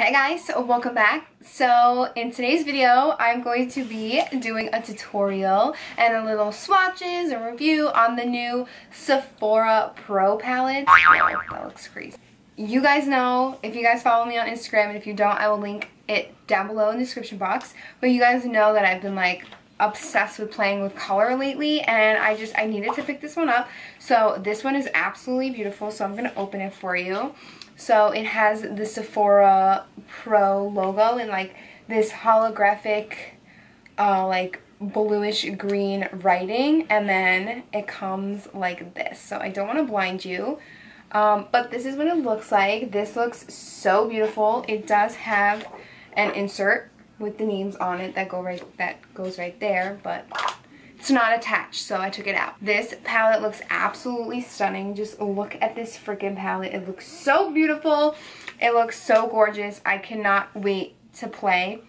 Hey guys, welcome back. So in today's video, I'm going to be doing a tutorial and a little swatches and review on the new Sephora Pro Palette. Oh, that looks crazy. You guys know, if you guys follow me on Instagram, and if you don't, I will link it down below in the description box. But you guys know that I've been like obsessed with playing with color lately, and I needed to pick this one up. So this one is absolutely beautiful, so I'm going to open it for you. So it has the Sephora Pro logo in like this holographic like bluish green writing, and then it comes like this. So I don't want to blind you, but this is what it looks like. This looks so beautiful. It does have an insert with the names on it that goes right there, but it's not attached, so I took it out. This palette looks absolutely stunning. Just look at this freaking palette. It looks so beautiful. It looks so gorgeous. I cannot wait to play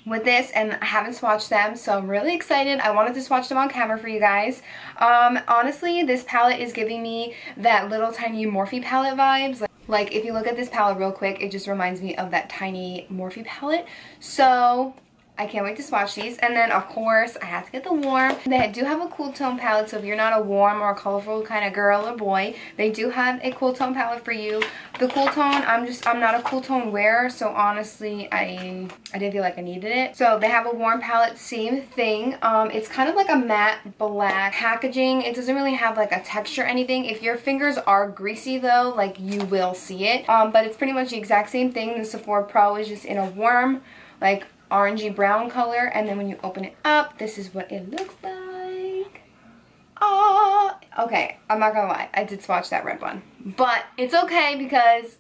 with this, and I haven't swatched them, so I'm really excited. I wanted to swatch them on camera for you guys. Honestly, this palette is giving me that little tiny Morphe palette vibes. Like if you look at this palette real quick, it just reminds me of that tiny Morphe palette. So I can't wait to swatch these. And then of course I have to get the warm. They do have a cool tone palette, so if you're not a warm or a colorful kind of girl or boy, they do have a cool tone palette for you. The cool tone, I'm not a cool tone wearer, so honestly I didn't feel like I needed it. So they have a warm palette, same thing. It's kind of like a matte black packaging. It doesn't really have like a texture or anything. If your fingers are greasy though, like you will see it. But it's pretty much the exact same thing. The Sephora Pro is just in a warm, like orangey brown color, and then when you open it up, this is what it looks like. Oh, okay, I'm not gonna lie, I did swatch that red one, but it's okay because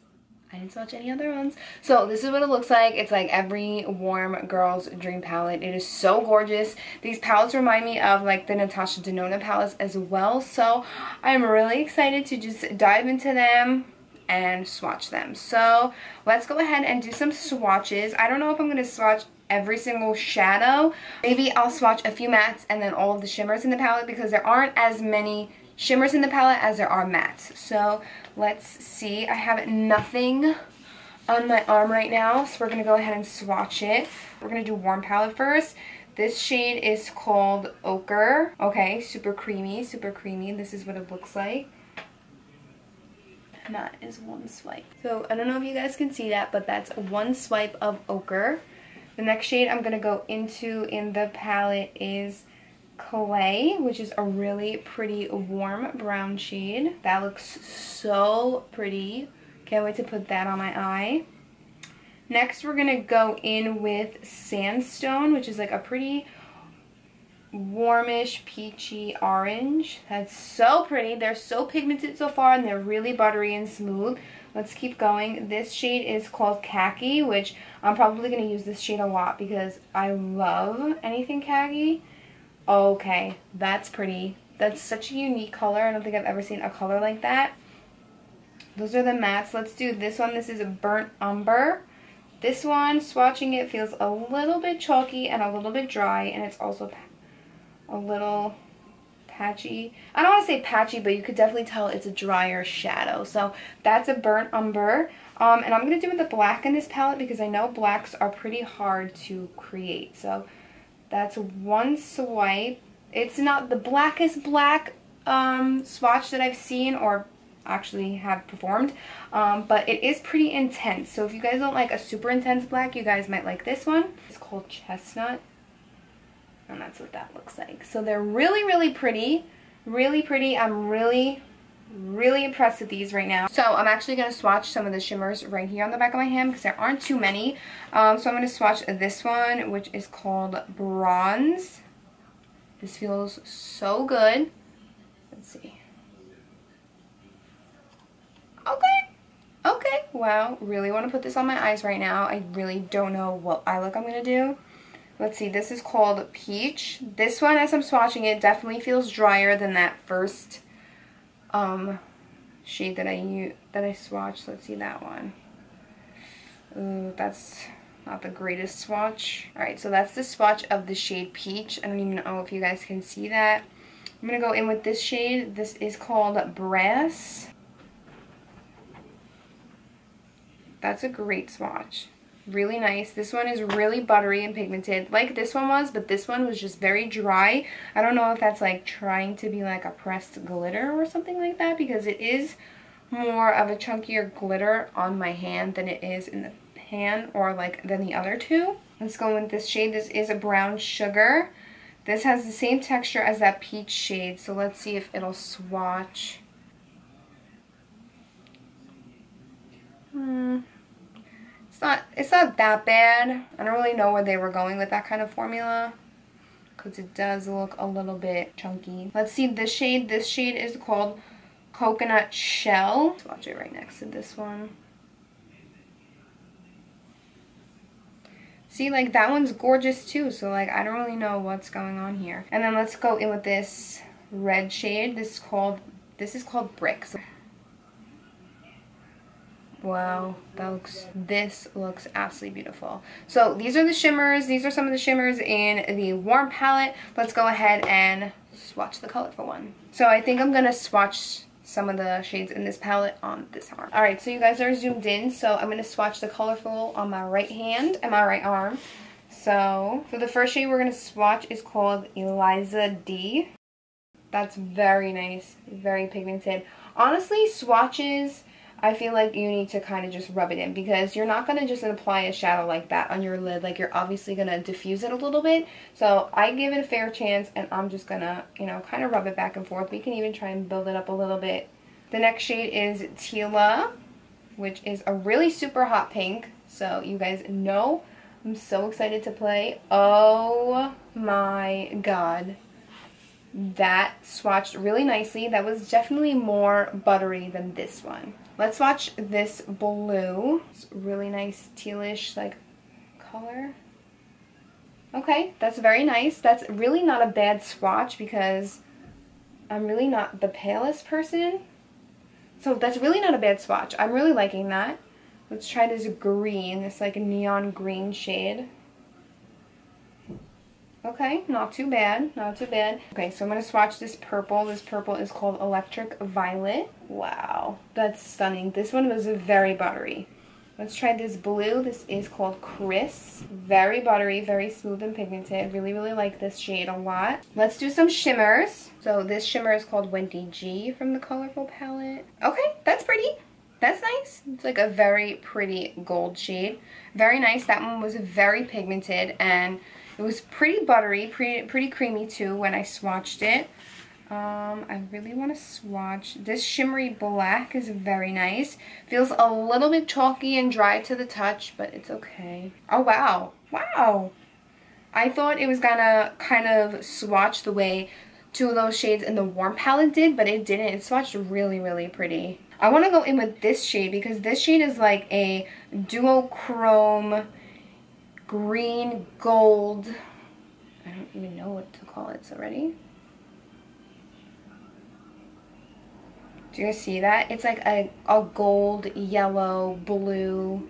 I didn't swatch any other ones. So this is what it looks like. It's like every warm girl's dream palette. It is so gorgeous. These palettes remind me of like the Natasha Denona palettes as well, so I'm really excited to just dive into them and swatch them. So let's go ahead and do some swatches. I don't know if I'm going to swatch every single shadow. Maybe I'll swatch a few mattes and then all of the shimmers in the palette, because there aren't as many shimmers in the palette as there are mattes. So let's see. I have nothing on my arm right now, so we're going to go ahead and swatch it. We're going to do warm palette first. This shade is called Ochre. Okay, super creamy, super creamy. This is what it looks like. And that is one swipe. So I don't know if you guys can see that, but that's one swipe of Ochre. The next shade I'm going to go into in the palette is Clay, which is a really pretty warm brown shade. That looks so pretty. Can't wait to put that on my eye. Next we're going to go in with Sandstone, which is like a pretty warmish peachy orange. That's so pretty. They're so pigmented so far, and they're really buttery and smooth. Let's keep going. This shade is called Khaki, which I'm probably going to use this shade a lot because I love anything khaki. Okay, that's pretty. That's such a unique color. I don't think I've ever seen a color like that. Those are the mattes. Let's do this one. This is a Burnt Umber. This one, swatching it, feels a little bit chalky and a little bit dry, and it's also a little patchy. I don't want to say patchy, but you could definitely tell it's a drier shadow. So that's a Burnt Umber. And I'm going to do with the black in this palette because I know blacks are pretty hard to create. So that's one swipe. It's not the blackest black swatch that I've seen or actually have performed, but it is pretty intense. So if you guys don't like a super intense black, you guys might like this one. It's called Chestnut. And that's what that looks like. So they're really, really pretty. Really pretty. I'm really impressed with these right now. So I'm actually going to swatch some of the shimmers right here on the back of my hand because there aren't too many. So I'm going to swatch this one, which is called Bronze. This feels so good. Let's see. Okay. Wow. Really want to put this on my eyes right now. I really don't know what eye look I'm going to do. Let's see, this is called Peach. This one, as I'm swatching it, definitely feels drier than that first shade that I swatched. Let's see that one. Ooh, that's not the greatest swatch. Alright, so that's the swatch of the shade Peach. I don't even know if you guys can see that. I'm going to go in with this shade. This is called Brass. That's a great swatch. Really nice. This one is really buttery and pigmented like this one was, but this one was just very dry. I don't know if that's like trying to be like a pressed glitter or something like that, because it is more of a chunkier glitter on my hand than it is in the pan or like than the other two. Let's go with this shade. This is a brown sugar. This has the same texture as that peach shade, so let's see if it'll swatch. It's not that bad. I don't really know where they were going with that kind of formula, because it does look a little bit chunky. Let's see this shade. This shade is called Coconut Shell. Swatch it right next to this one. See, like that one's gorgeous too, so like I don't really know what's going on here. And then let's go in with this red shade. This is called Bricks. Wow, this looks absolutely beautiful. So these are the shimmers. These are some of the shimmers in the warm palette. Let's go ahead and swatch the colorful one. So I think I'm gonna swatch some of the shades in this palette on this arm. Alright, so you guys are zoomed in, so I'm gonna swatch the colorful on my right hand and my right arm. So the first shade we're gonna swatch is called Eliza D. That's very nice, very pigmented. Honestly, swatches, I feel like you need to kind of just rub it in, because you're not going to just apply a shadow like that on your lid. Like, you're obviously going to diffuse it a little bit. So I give it a fair chance, and I'm just going to, you know, kind of rub it back and forth. We can even try and build it up a little bit. The next shade is Tila, which is a really super hot pink. So you guys know I'm so excited to play. Oh my god. That swatched really nicely. That was definitely more buttery than this one. Let's swatch this blue. It's really nice tealish like color. Okay, that's very nice. That's really not a bad swatch, because I'm really not the palest person. So that's really not a bad swatch. I'm really liking that. Let's try this green, this like neon green shade. Okay, not too bad, not too bad. Okay, so I'm going to swatch this purple. This purple is called Electric Violet. Wow, that's stunning. This one was very buttery. Let's try this blue. This is called Chris. Very buttery, very smooth and pigmented. Really, really like this shade a lot. Let's do some shimmers. So this shimmer is called Wendy G from the Colorful palette. Okay, that's pretty. That's nice. It's like a very pretty gold shade. Very nice. That one was very pigmented, and it was pretty buttery, pretty creamy too when I swatched it. I really want to swatch. This shimmery black is very nice. Feels a little bit chalky and dry to the touch, but it's okay. Oh, wow. Wow. I thought it was gonna kind of swatch the way two of those shades in the warm palette did, but it didn't. It swatched really, really pretty. I want to go in with this shade, because this shade is like a duochrome green gold. I don't even know what to call it. So ready? Do you guys see that? It's like a gold, yellow, blue.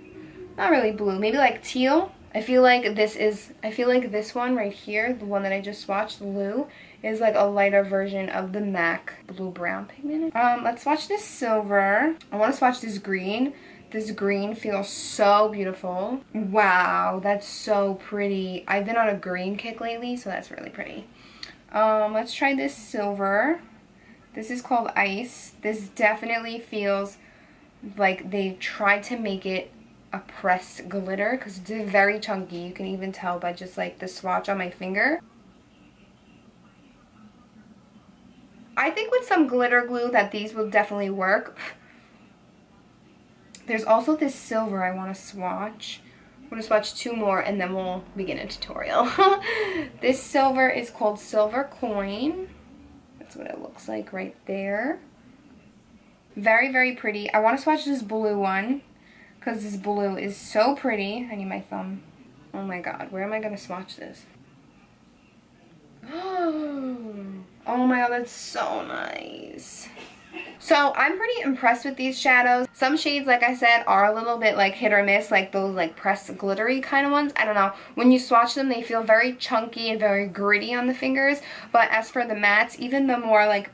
Not really blue, maybe like teal. I feel like this one right here, the one that I just swatched, the blue, is like a lighter version of the MAC blue-brown pigment. Let's swatch this silver. I want to swatch this green. This green feels so beautiful. Wow, that's so pretty. I've been on a green kick lately, so that's really pretty. Let's try this silver. This is called Ice. This definitely feels like they tried to make it a pressed glitter, because it's very chunky. You can even tell by just like the swatch on my finger. I think with some glitter glue that these will definitely work. There's also this silver I want to swatch. I'm going to swatch two more and then we'll begin a tutorial. This silver is called Silver Coin. That's what it looks like right there. Very, very pretty. I want to swatch this blue one, because this blue is so pretty. I need my thumb. Oh my god, where am I going to swatch this? Oh my god, that's so nice. So I'm pretty impressed with these shadows. Some shades, like I said, are a little bit like hit or miss, like those like pressed glittery kind of ones. I don't know. When you swatch them, they feel very chunky and very gritty on the fingers. But as for the mattes, even the more like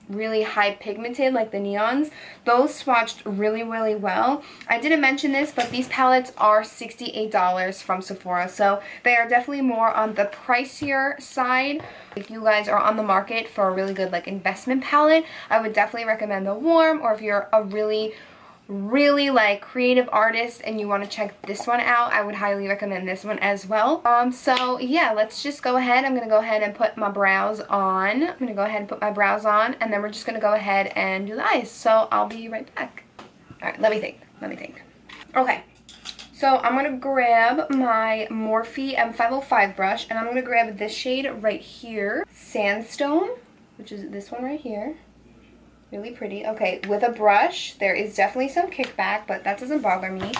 really high pigmented, like the neons, those swatched really, really well. I didn't mention this, but these palettes are $68 from Sephora, so they are definitely more on the pricier side. If you guys are on the market for a really good like investment palette, I would definitely recommend the Warm, or if you're a really like creative artist and you want to check this one out, I would highly recommend this one as well. So yeah, let's just go ahead. I'm gonna go ahead and put my brows on. I'm gonna go ahead and put my brows on, and then we're just gonna go ahead and do the eyes. So I'll be right back. All right, let me think. Okay, so I'm gonna grab my Morphe M505 brush, and I'm gonna grab this shade right here, Sandstone, which is this one right here. Really pretty. Okay, with a brush, there is definitely some kickback, but that doesn't bother me.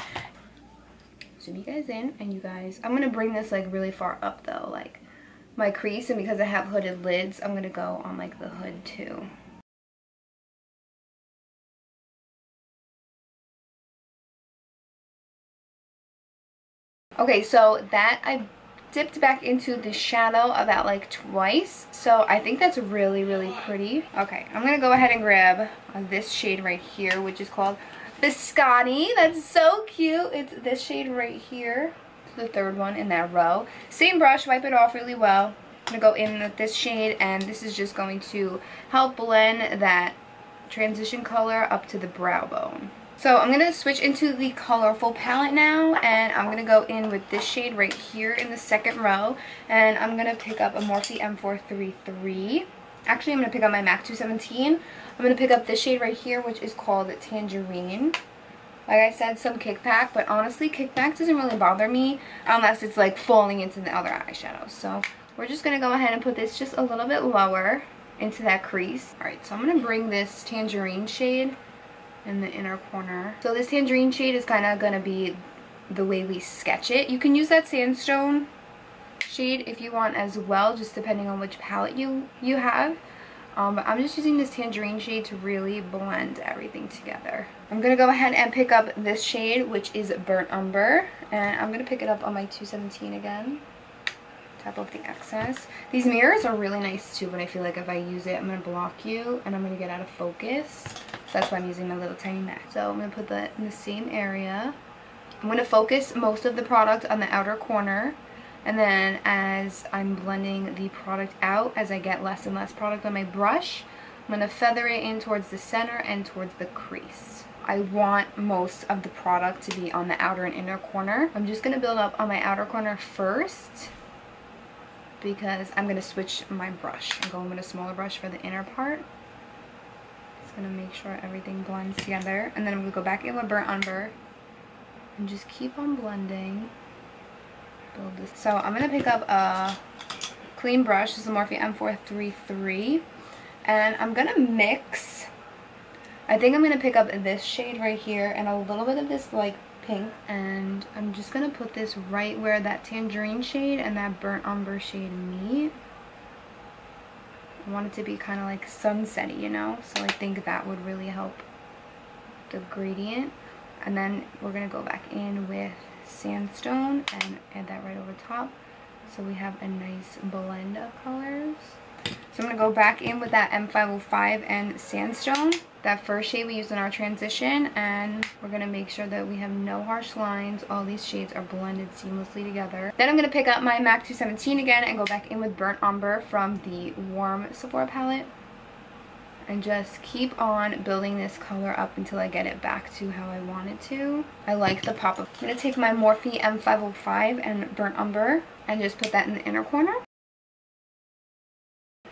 Zoom you guys in, and you guys, I'm gonna bring this like really far up though, like my crease, and because I have hooded lids, I'm gonna go on like the hood too. Okay, so that I dipped back into the shadow about like twice, so I think that's really, really pretty. Okay, I'm gonna go ahead and grab this shade right here, which is called Biscotti. That's so cute. It's this shade right here, the third one in that row. Same brush, wipe it off really well. I'm gonna go in with this shade, and this is just going to help blend that transition color up to the brow bone. So I'm going to switch into the colorful palette now, and I'm going to go in with this shade right here in the second row, and I'm going to pick up a Morphe M433. Actually, I'm going to pick up my MAC 217. I'm going to pick up this shade right here, which is called Tangerine. Like I said, some kickback, but honestly, kickback doesn't really bother me unless it's like falling into the other eyeshadows. So we're just going to go ahead and put this just a little bit lower into that crease. Alright, so I'm going to bring this Tangerine shade in the inner corner. So this Tangerine shade is kind of going to be the way we sketch it. You can use that Sandstone shade if you want as well, just depending on which palette you have. But I'm just using this Tangerine shade to really blend everything together. I'm going to go ahead and pick up this shade, which is Burnt Umber, and I'm going to pick it up on my 217 again. Tap off the excess. These mirrors are really nice too, but I feel like if I use it, I'm going to block you and I'm going to get out of focus. So that's why I'm using my little tiny MAC. So I'm going to put that in the same area. I'm going to focus most of the product on the outer corner. And then as I'm blending the product out, as I get less and less product on my brush, I'm going to feather it in towards the center and towards the crease. I want most of the product to be on the outer and inner corner. I'm just going to build up on my outer corner first, because I'm going to switch my brush and go in with a smaller brush for the inner part. Just going to make sure everything blends together. And then I'm going to go back in with Burnt Umber and just keep on blending. Build this. So I'm going to pick up a clean brush. This is a Morphe M433. And I'm going to mix. I think I'm going to pick up this shade right here and a little bit of this like pink, and I'm just gonna put this right where that Tangerine shade and that Burnt Umber shade meet. I want it to be kind of like sunsetty, you know, so I think that would really help the gradient. And then we're gonna go back in with Sandstone and add that right over top, so we have a nice blend of colors. So I'm going to go back in with that M505 and Sandstone, that first shade we used in our transition, and we're going to make sure that we have no harsh lines. All these shades are blended seamlessly together. Then I'm going to pick up my MAC 217 again and go back in with Burnt Umber from the Warm Sephora palette, and just keep on building this color up until I get it back to how I want it to. I like the pop of. I'm going to take my Morphe M505 and Burnt Umber and just put that in the inner corner.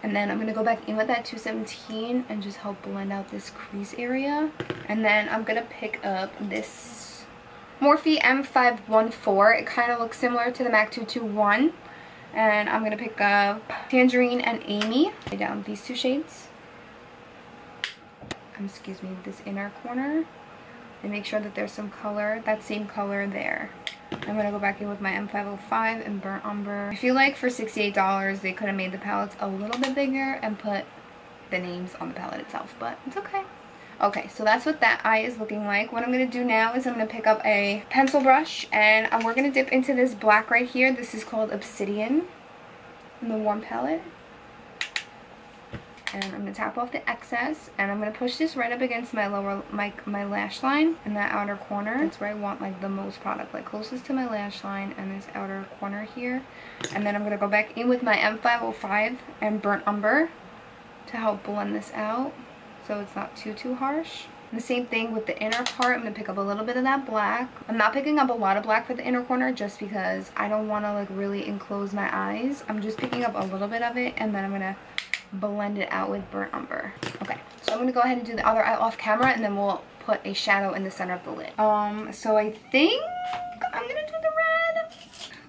And then I'm going to go back in with that 217 and just help blend out this crease area. And then I'm going to pick up this Morphe M514. It kind of looks similar to the MAC 221. And I'm going to pick up Tangerine and Amy. Lay down these two shades. Excuse me, this inner corner. And make sure that there's some color, that same color there. I'm going to go back in with my M505 and Burnt Umber. I feel like for $68 they could have made the palettes a little bit bigger and put the names on the palette itself, but it's okay. Okay, so that's what that eye is looking like. What I'm going to do now is I'm going to pick up a pencil brush, and we're going to dip into this black right here. This is called Obsidian in the Warm palette. and I'm going to tap off the excess, and I'm going to push this right up against my lower, my lash line in that outer corner. That's where I want like the most product, like closest to my lash line and this outer corner here. And then I'm going to go back in with my M505 and Burnt Umber to help blend this out so it's not too harsh. And the same thing with the inner part. I'm going to pick up a little bit of that black. I'm not picking up a lot of black for the inner corner just because I don't want to like really enclose my eyes. I'm just picking up a little bit of it, and then I'm going to blend it out with Burnt Umber. Okay, so I'm going to go ahead and do the other eye off camera, and then we'll put a shadow in the center of the lid. So I think I'm going to do the red.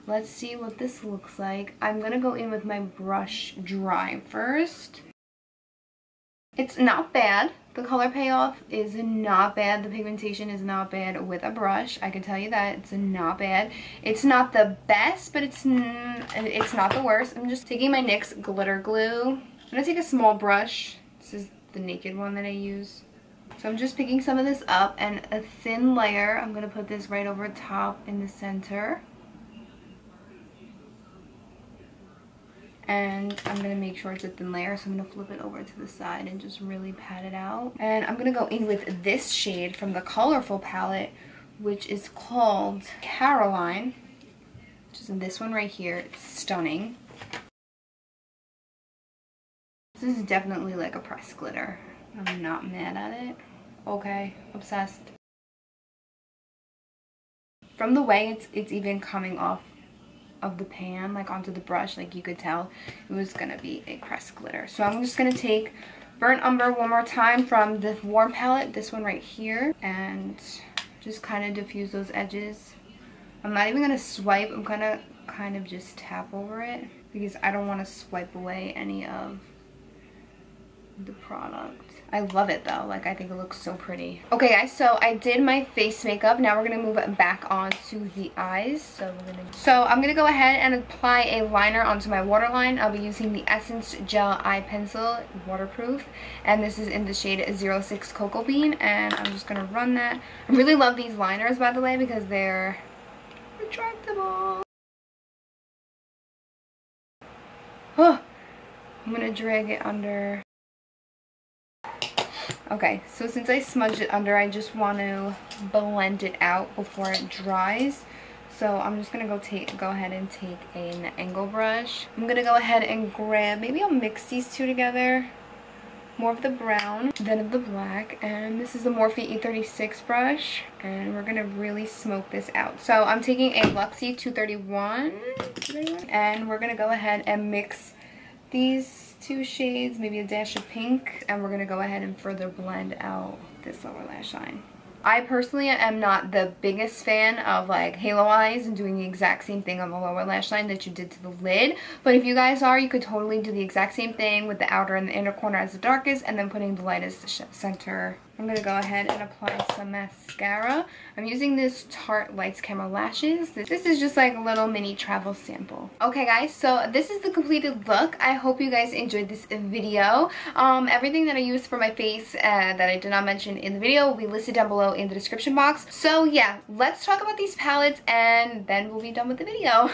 Let's see what this looks like. I'm going to go in with my brush dry first. It's not bad. The color payoff is not bad. The pigmentation is not bad with a brush. I can tell you that. It's not bad. It's not the best, but it's not the worst. I'm just taking my NYX glitter glue. I'm going to take a small brush. This is the naked one that I use. So I'm just picking some of this up, and a thin layer. I'm going to put this right over top in the center. And I'm going to make sure it's a thin layer, so I'm going to flip it over to the side and just really pat it out. And I'm going to go in with this shade from the Colourpop palette, which is called Caroline, which is this one right here. It's stunning. This is definitely like a pressed glitter. I'm not mad at it. Okay, obsessed. From the way it's even coming off of the pan, like onto the brush, like you could tell it was gonna be a pressed glitter. So I'm just gonna take Burnt Umber one more time from the Warm palette, this one right here, and just kind of diffuse those edges. I'm not even gonna swipe. I'm gonna kind of just tap over it because I don't want to swipe away any of the product. I love it though. Like, I think it looks so pretty. Okay guys, so I did my face makeup. Now we're gonna move it back onto the eyes. So I'm gonna go ahead and apply a liner onto my waterline. I'll be using the Essence Gel Eye Pencil, waterproof, and this is in the shade 06 Cocoa Bean, and I'm just gonna run that. I really love these liners, by the way, because they're retractable. Oh, I'm gonna drag it under. Okay, so since I smudged it under, I just want to blend it out before it dries. So I'm just gonna go ahead and take an angle brush. I'm gonna go ahead and grab, maybe I'll mix these two together. More of the brown than of the black. And this is the Morphe E36 brush. And we're gonna really smoke this out. So I'm taking a Luxie 231. And we're gonna go ahead and mix these two shades, maybe a dash of pink, and we're gonna go ahead and further blend out this lower lash line. I personally am not the biggest fan of like halo eyes and doing the exact same thing on the lower lash line that you did to the lid, but if you guys are, you could totally do the exact same thing with the outer and the inner corner as the darkest, and then putting the lightest center. I'm gonna go ahead and apply some mascara. I'm using this Tarte Lights Camera Lashes. This is just like a little mini travel sample. Okay guys, so this is the completed look. I hope you guys enjoyed this video. Everything that I used for my face that I did not mention in the video will be listed down below in the description box. So yeah, let's talk about these palettes and then we'll be done with the video.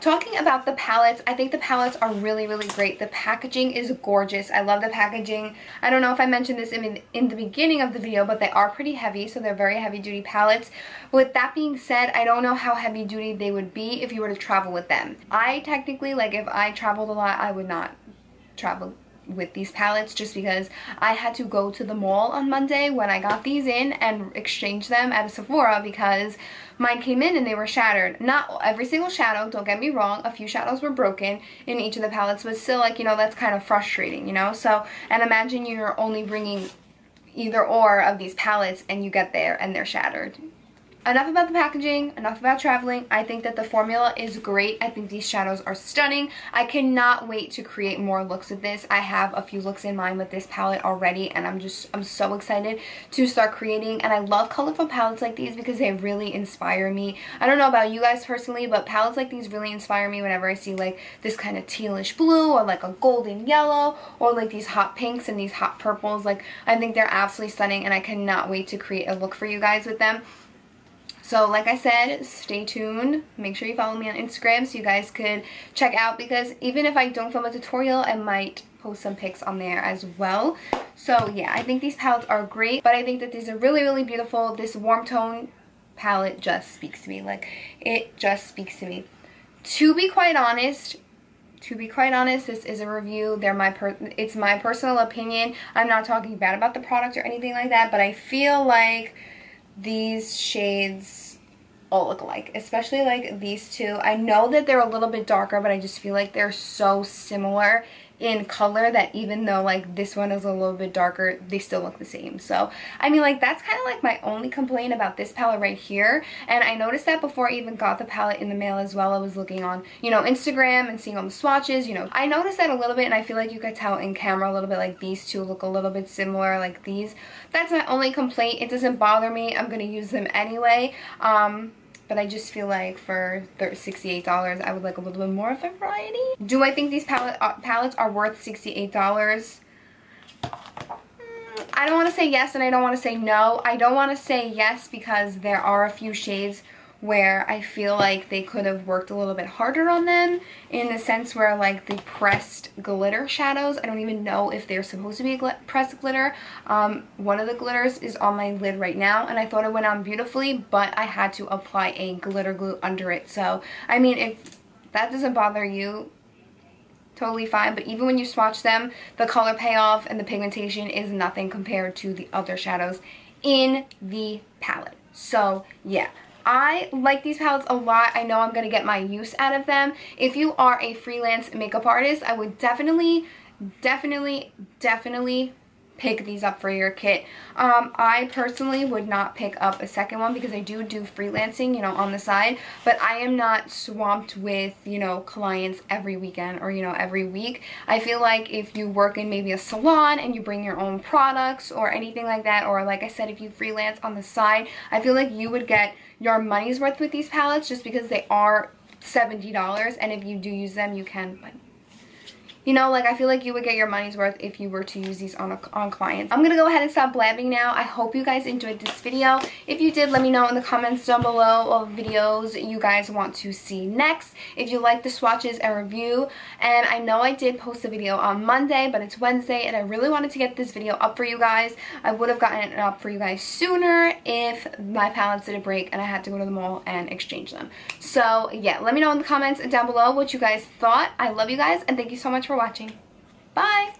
Talking about the palettes, I think the palettes are really great. The packaging is gorgeous. I love the packaging. I don't know if I mentioned this in the beginning of the video, but they are pretty heavy, so they're very heavy duty palettes. With that being said, I don't know how heavy duty they would be if you were to travel with them. I technically, like, if I traveled a lot, I would not travel with these palettes just because I had to go to the mall on Monday when I got these in and exchange them at a Sephora because mine came in and they were shattered. Not every single shadow, don't get me wrong, a few shadows were broken in each of the palettes, but still, like, you know, that's kind of frustrating, you know? So, and imagine you're only bringing either or of these palettes and you get there and they're shattered. Enough about the packaging, enough about traveling. I think that the formula is great. I think these shadows are stunning. I cannot wait to create more looks with this. I have a few looks in mind with this palette already, and I'm so excited to start creating. And I love colorful palettes like these because they really inspire me. I don't know about you guys personally, but palettes like these really inspire me whenever I see like this kind of tealish blue or like a golden yellow or like these hot pinks and these hot purples. Like, I think they're absolutely stunning and I cannot wait to create a look for you guys with them. So like I said, stay tuned. Make sure you follow me on Instagram so you guys could check out, because even if I don't film a tutorial, I might post some pics on there as well. So yeah, I think these palettes are great, but I think that these are really, really beautiful. This warm tone palette just speaks to me. Like, it just speaks to me. To be quite honest, this is a review. It's my personal opinion. I'm not talking bad about the product or anything like that, but I feel like these shades all look alike, especially like these two. I know that they're a little bit darker, but I just feel like they're so similar in color that even though like this one is a little bit darker, they still look the same. So I mean, like, that's kind of like my only complaint about this palette right here. And I noticed that before I even got the palette in the mail as well. I was looking on, you know, Instagram and seeing all the swatches, you know, I noticed that a little bit, and I feel like you could tell in camera a little bit, like these two look a little bit similar, like these. That's my only complaint. It doesn't bother me. I'm gonna use them anyway. But I just feel like for $68, I would like a little bit more of a variety. Do I think these palettes are worth $68? I don't want to say yes and I don't want to say no. I don't want to say yes because there are a few shades where I feel like they could have worked a little bit harder on them, in the sense where like the pressed glitter shadows, I don't even know if they're supposed to be pressed glitter. One of the glitters is on my lid right now and I thought it went on beautifully, but I had to apply a glitter glue under it. So I mean, if that doesn't bother you, totally fine, but even when you swatch them, the color payoff and the pigmentation is nothing compared to the other shadows in the palette. So yeah, I like these palettes a lot. I know I'm going to get my use out of them. If you are a freelance makeup artist, I would definitely pick these up for your kit. I personally would not pick up a second one because I do freelancing, you know, on the side, but I am not swamped with, you know, clients every weekend or, you know, every week. I feel like if you work in maybe a salon and you bring your own products or anything like that, or like I said, if you freelance on the side, I feel like you would get your money's worth with these palettes just because they are $70, and if you do use them, you can, like, you know, like, I feel like you would get your money's worth if you were to use these on clients. I'm gonna go ahead and stop blabbing now. I hope you guys enjoyed this video. If you did, let me know in the comments down below what videos you guys want to see next. If you like the swatches and review, and I know I did post a video on Monday, but it's Wednesday, and I really wanted to get this video up for you guys. I would have gotten it up for you guys sooner if my palettes didn't break and I had to go to the mall and exchange them. So yeah, let me know in the comments down below what you guys thought. I love you guys, and thank you so much for watching. Bye!